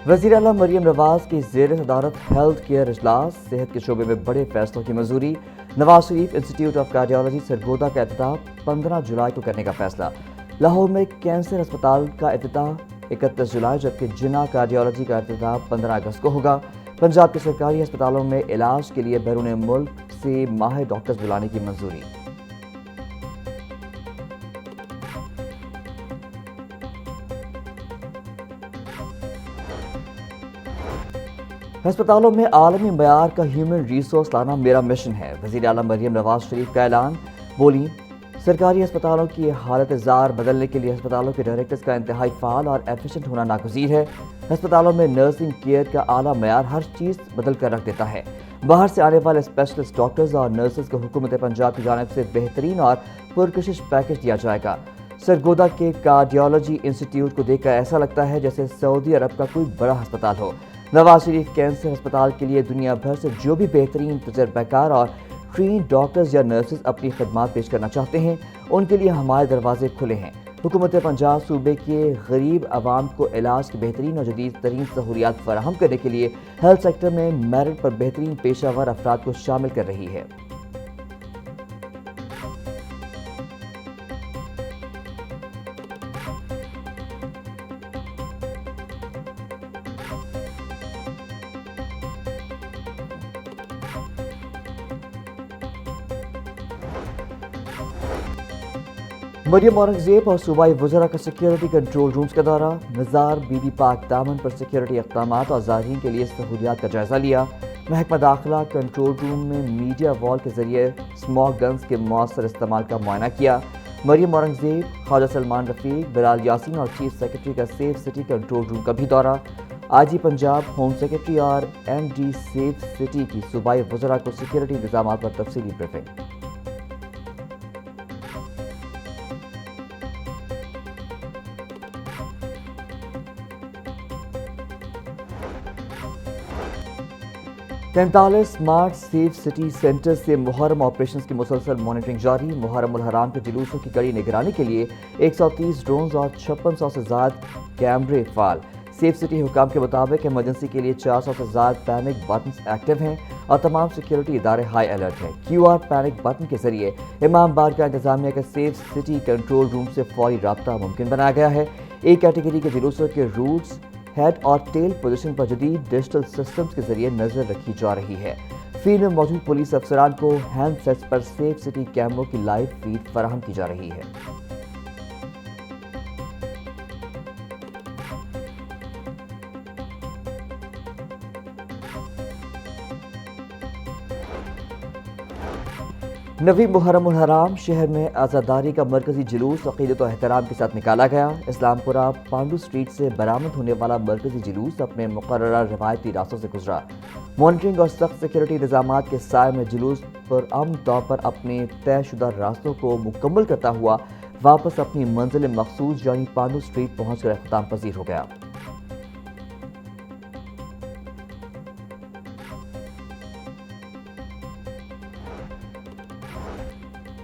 وزیر اعلیٰ مریم نواز کی زیر صدارت ہیلتھ کیئر اجلاس، صحت کے شعبے میں بڑے فیصلوں کی منظوری۔ نواز شریف انسٹی ٹیوٹ آف کارڈیالوجی سرگودا کا افتتاح 15 جولائی کو کرنے کا فیصلہ۔ لاہور میں کینسر اسپتال کا افتتاح 31 جولائی، جبکہ جناح کارڈیالوجی کا افتتاح 15 اگست کو ہوگا۔ پنجاب کے سرکاری ہسپتالوں میں علاج کے لیے بیرون ملک سے ماہر ڈاکٹرز بلانے کی منظوری۔ ہسپتالوں میں عالمی معیار کا ہیومن ریسورس لانا میرا مشن ہے، وزیر اعلیٰ مریم نواز شریف کا اعلان۔ بولی، سرکاری ہسپتالوں کی حالت زار بدلنے کے لیے ہسپتالوں کے ڈائریکٹرز کا انتہائی فعال اور ایفیشنٹ ہونا ناگزیر ہے۔ ہسپتالوں میں نرسنگ کیئر کا اعلیٰ معیار ہر چیز بدل کر رکھ دیتا ہے۔ باہر سے آنے والے اسپیشلسٹ ڈاکٹرز اور نرسز کو حکومت پنجاب کی جانب سے بہترین اور پرکشش پیکج دیا جائے گا۔ سرگودا کے کارڈیالوجی انسٹیٹیوٹ کو دیکھ کر ایسا لگتا ہے جیسے سعودی عرب کا کوئی بڑا ہسپتال ہو۔ نواز شریف کینسر ہسپتال کے لیے دنیا بھر سے جو بھی بہترین تجربہ کار اور ٹرین ڈاکٹرز یا نرسز اپنی خدمات پیش کرنا چاہتے ہیں، ان کے لیے ہمارے دروازے کھلے ہیں۔ حکومت پنجاب صوبے کے غریب عوام کو علاج کی بہترین اور جدید ترین سہولیات فراہم کرنے کے لیے ہیلتھ سیکٹر میں میرٹ پر بہترین پیشہ ور افراد کو شامل کر رہی ہے۔ مریم اورنگزیب اور صوبائی وزراء کا سیکیورٹی کنٹرول رومز کا دورہ۔ مزار بی بی پاک دامن پر سیکیورٹی اقدامات اور زائرین کے لیے سہولیات کا جائزہ لیا۔ محکمہ داخلہ کنٹرول روم میں میڈیا وال کے ذریعے اسموک گنز کے مؤثر استعمال کا معائنہ کیا۔ مریم اورنگزیب، خواجہ سلمان رفیق، بلال یاسین اور چیف سیکرٹری کا سیف سٹی کنٹرول روم کا بھی دورہ۔ I G Punjab, home secretary اور ایم ڈی سیف سٹی کی صوبائی وزراء کو سیکیورٹی انتظامات پر تفصیلی بریفنگ۔ تینتالیس اسمارٹ سیف سٹی سینٹر سے محرم آپریشنز کی مسلسل مانیٹرنگ جاری۔ محرم الحرام کے جلوسوں کی کڑی نگرانی کے لیے 130 ڈرونز اور 5600 سے زائد کیمرے فعال۔ سیف سٹی حکام کے مطابق ایمرجنسی کے لیے 400 سے زائد پینک بٹنز ایکٹیو ہیں اور تمام سیکیورٹی ادارے ہائی الرٹ ہیں۔ کیو آر پینک بٹن کے ذریعے امام بارگاہ انتظامیہ کے سیف سٹی کنٹرول روم سے فوری رابطہ ممکن بنایا گیا ہے۔ ایک کیٹیگری کے جلوسوں کے روٹس، ہیڈ اور ٹیل پوزیشن پر جدید ڈیجیٹل سسٹمز کے ذریعے نظر رکھی جا رہی ہے۔ فیلڈ میں موجود پولیس افسران کو ہینڈ سیٹس پر سیف سٹی کیمروں کی لائیو فیڈ فراہم کی جا رہی ہے۔ نویں محرم الحرام شہر میں عزاداری کا مرکزی جلوس عقیدت و احترام کے ساتھ نکالا گیا۔ اسلام پورہ پانڈو سٹریٹ سے برآمد ہونے والا مرکزی جلوس اپنے مقررہ روایتی راستوں سے گزرا۔ مانیٹرنگ اور سخت سیکیورٹی انتظامات کے سائے میں جلوس پرامن طور پر اپنے طے شدہ راستوں کو مکمل کرتا ہوا واپس اپنی منزل مقصود یعنی پانڈو سٹریٹ پہنچ کر اختتام پذیر ہو گیا۔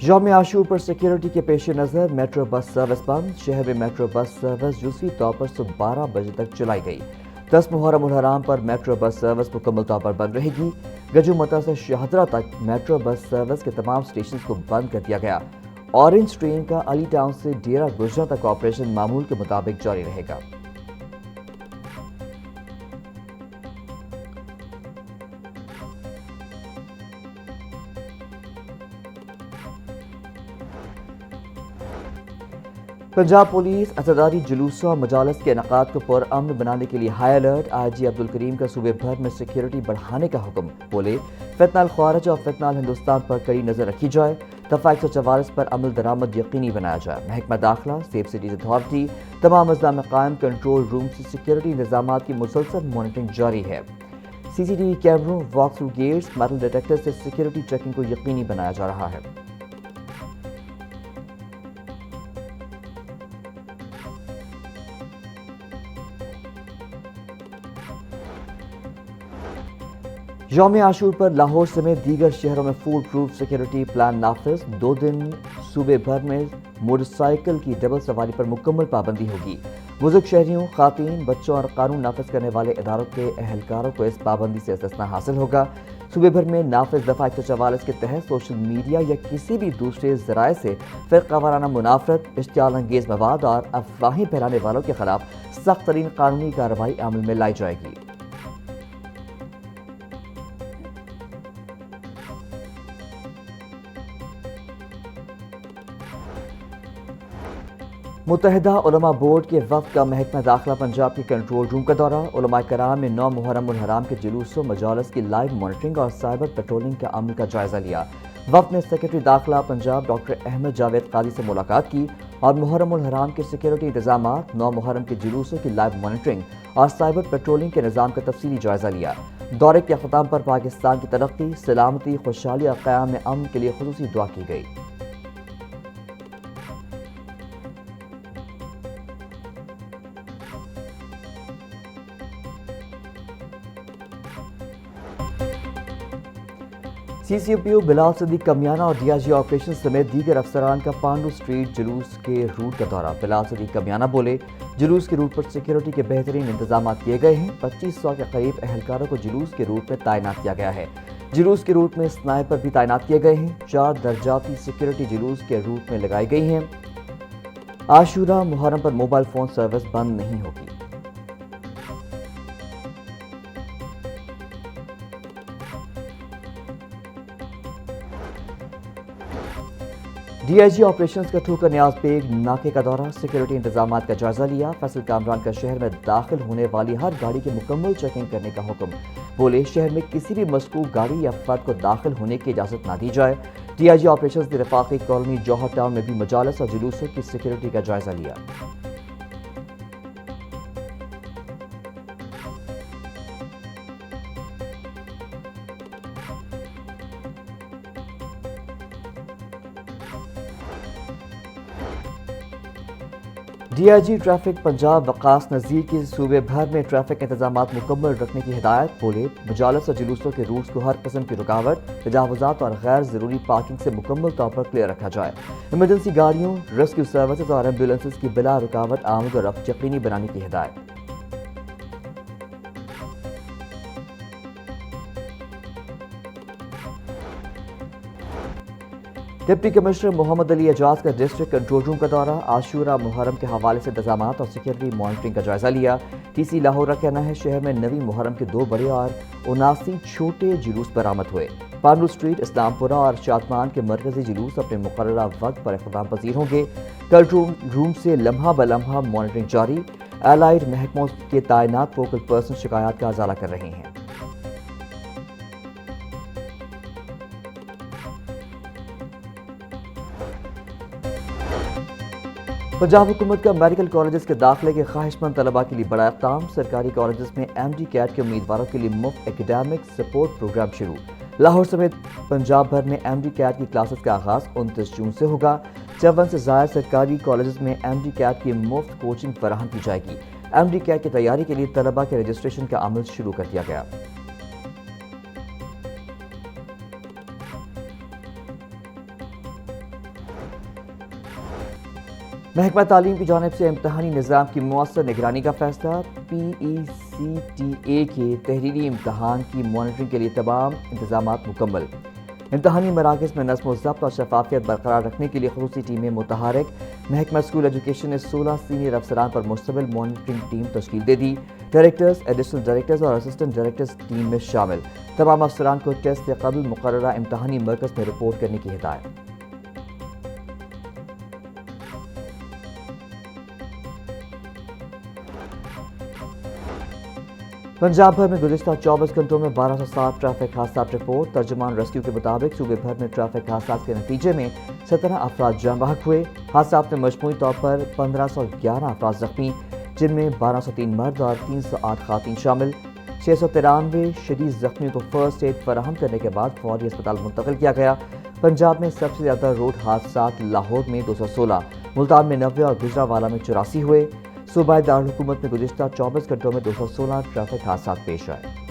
یوم عاشور پر سیکیورٹی کے پیش نظر میٹرو بس سروس بند۔ شہر میں میٹرو بس سروس جزوی طور پر صبح 12 بجے تک چلائی گئی۔ 10 محرم الحرام پر میٹرو بس سروس مکمل طور پر بند رہے گی۔ گجو متا سے شاہدرہ تک میٹرو بس سروس کے تمام اسٹیشنز کو بند کر دیا گیا۔ اورنج ٹرین کا علی ٹاؤن سے ڈیرہ گجرا تک آپریشن معمول کے مطابق جاری رہے گا۔ پنجاب پولیس عزاداری جلوسوں اور مجالس کے انعقاد کو پرامن بنانے کے لیے ہائی الرٹ۔ آئی جی عبدالکریم کا صوبے بھر میں سیکیورٹی بڑھانے کا حکم۔ بولے، فتنہ الخوارج اور فتنہ الہندوستان پر کڑی نظر رکھی جائے۔ دفعہ 144 پر عمل درآمد یقینی بنایا جائے۔ محکمہ داخلہ، سیف سٹیز اتھارٹی، تمام اضلاع میں قائم کنٹرول روم سے سیکیورٹی انتظامات کی مسلسل مانیٹرنگ جاری ہے۔ سی سی ٹی وی کیمروں، walk through gates, metal detector سے سیکیورٹی چیکنگ کو یقینی بنایا جا رہا ہے۔ یوم عاشور پر لاہور سمیت دیگر شہروں میں فول پروف سیکیورٹی پلان نافذ 2 دن صوبے بھر میں موٹر سائیکل کی ڈبل سواری پر مکمل پابندی ہوگی۔ بزرگ شہریوں، خواتین، بچوں اور قانون نافذ کرنے والے اداروں کے اہلکاروں کو اس پابندی سے استثناء حاصل ہوگا۔ صوبے بھر میں نافذ دفعہ 144 کے تحت سوشل میڈیا یا کسی بھی دوسرے ذرائع سے فرقہ وارانہ منافرت، اشتعال انگیز مواد اور افواہیں پھیلانے والوں کے خلاف سخت ترین قانونی کارروائی عمل میں لائی جائے گی۔ متحدہ علماء بورڈ کے وفد کا محکمہ داخلہ پنجاب کے کنٹرول روم کا دورہ۔ علماء کرام نے 9 محرم الحرام کے جلوسوں، مجالس کی لائیو مانیٹرنگ اور سائبر پیٹرولنگ کے عمل کا جائزہ لیا۔ وفد نے سیکرٹری داخلہ پنجاب ڈاکٹر احمد جاوید قاضی سے ملاقات کی اور محرم الحرام کے سیکیورٹی انتظامات، 9 محرم کے جلوسوں کی لائیو مانیٹرنگ اور سائبر پیٹرولنگ کے نظام کا تفصیلی جائزہ لیا۔ دورے کے اختتام پر پاکستان کی ترقی، سلامتی، خوشحالی اور قیام امن کے لیے خصوصی دعا کی گئی۔ سی سی پی او بلال صدیق کمیانہ اور ڈی آئی جی آپریشن سمیت دیگر افسران کا پانڈو سٹریٹ جلوس کے روٹ کا دورہ۔ بلال صدیق کمیانہ بولے، جلوس کے روٹ پر سیکیورٹی کے بہترین انتظامات کیے گئے ہیں۔ 2500 کے قریب اہلکاروں کو جلوس کے روٹ میں تعینات کیا گیا ہے۔ جلوس کے روٹ میں سنائپر بھی تعینات کیے گئے ہیں۔ 4 درجاتی سیکیورٹی جلوس کے روٹ میں لگائی گئی ہیں۔ عاشورہ محرم پر موبائل فون سروس بند نہیں ہوگی۔ ڈی آئی جی آپریشنز کا ٹھوکر نیاز بیگ ناکے کا دورہ، سیکیورٹی انتظامات کا جائزہ لیا۔ فیصل کامران کا شہر میں داخل ہونے والی ہر گاڑی کی مکمل چیکنگ کرنے کا حکم۔ بولے، شہر میں کسی بھی مشکوک گاڑی یا فرد کو داخل ہونے کی اجازت نہ دی جائے۔ ڈی آئی جی آپریشنز نے رفاقی کالونی جوہر ٹاؤن میں بھی مجالس اور جلوسوں کی سیکیورٹی کا جائزہ لیا۔ D I G traffic Punjab Waqas Nazir کی صوبے بھر میں ٹریفک انتظامات مکمل رکھنے کی ہدایت۔ بولے، مجالس اور جلوسوں کے روٹس کو ہر قسم کی رکاوٹ، تجاوزات اور غیر ضروری پارکنگ سے مکمل طور پر کلیئر رکھا جائے۔ ایمرجنسی گاڑیوں، ریسکیو سروسز اور ایمبولینسز کی بلا رکاوٹ آمد و رفت یقینی بنانے کی ہدایت۔ ڈپٹی کمشنر محمد علی اعجاز کا ڈسٹرکٹ کنٹرول روم کا دورہ۔ عاشورہ محرم کے حوالے سے انتظامات اور سیکیورٹی مانیٹرنگ کا جائزہ لیا۔ ٹی سی لاہور کا کہنا ہے، شہر میں نویں محرم کے 2 بڑے اور 79 چھوٹے جلوس برآمد ہوئے۔ پانڈو سٹریٹ، اسلام پورہ اور شادمان کے مرکزی جلوس اپنے مقررہ وقت پر اختتام پذیر ہوں گے۔ کنٹرول روم سے لمحہ بلمحہ مانیٹرنگ جاری۔ الائڈ محکموں کے تعینات فوکل پرسن شکایات کا ازالہ کر رہے ہیں۔ پنجاب حکومت کا میڈیکل کالجز کے داخلے کے خواہش مند طلباء کے لیے بڑا اقدام۔ سرکاری کالجز میں ایم ڈی کیٹ کے امیدواروں کے لیے مفت ایکیڈیمک سپورٹ پروگرام شروع۔ لاہور سمیت پنجاب بھر میں ایم ڈی کیٹ کی کلاسز کا آغاز 29 جون سے ہوگا۔ 54 سے زائد سرکاری کالجز میں ایم ڈی کیٹ کی مفت کوچنگ فراہم کی جائے گی۔ ایم ڈی کیٹ کی تیاری کے لیے طلباء کے رجسٹریشن کا عمل شروع کر دیا گیا۔ محکمہ تعلیم کی جانب سے امتحانی نظام کی مؤثر نگرانی کا فیصلہ۔ پی ای سی ٹی اے کے تحریری امتحان کی مانیٹرنگ کے لیے تمام انتظامات مکمل۔ امتحانی مراکز میں نظم و ضبط اور شفافیت برقرار رکھنے کے لیے خصوصی ٹیمیں متحرک۔ محکمہ اسکول ایجوکیشن نے 16 سینئر افسران پر مشتمل مانیٹرنگ ٹیم تشکیل دے دی۔ ڈائریکٹرز، ایڈیشنل ڈائریکٹرز اور اسسٹنٹ ڈائریکٹرز ٹیم میں شامل۔ تمام افسران کو ٹیسٹ سے قبل مقررہ امتحانی مرکز میں رپورٹ کرنے کی ہدایت۔ پنجاب بھر میں گزشتہ 24 گھنٹوں میں 1260 ٹریفک حادثات رپورٹ۔ ترجمان ریسکیو کے مطابق صوبے بھر میں ٹریفک حادثات کے نتیجے میں 17 افراد جاں بحق ہوئے۔ حادثات میں مجموعی طور پر 1511 افراد زخمی، جن میں 1203 مرد اور 308 خواتین شامل۔ 693 شدید زخمیوں کو فرسٹ ایڈ فراہم کرنے کے بعد فوری اسپتال منتقل کیا گیا۔ پنجاب میں سب سے زیادہ روڈ حادثات لاہور میں 216، ملتان میں 90 اور گجرانوالہ میں 84 ہوئے۔ صوبائی دارالحکومت میں گزشتہ 24 گھنٹوں میں 216 ٹریفک حادثات پیش آئے۔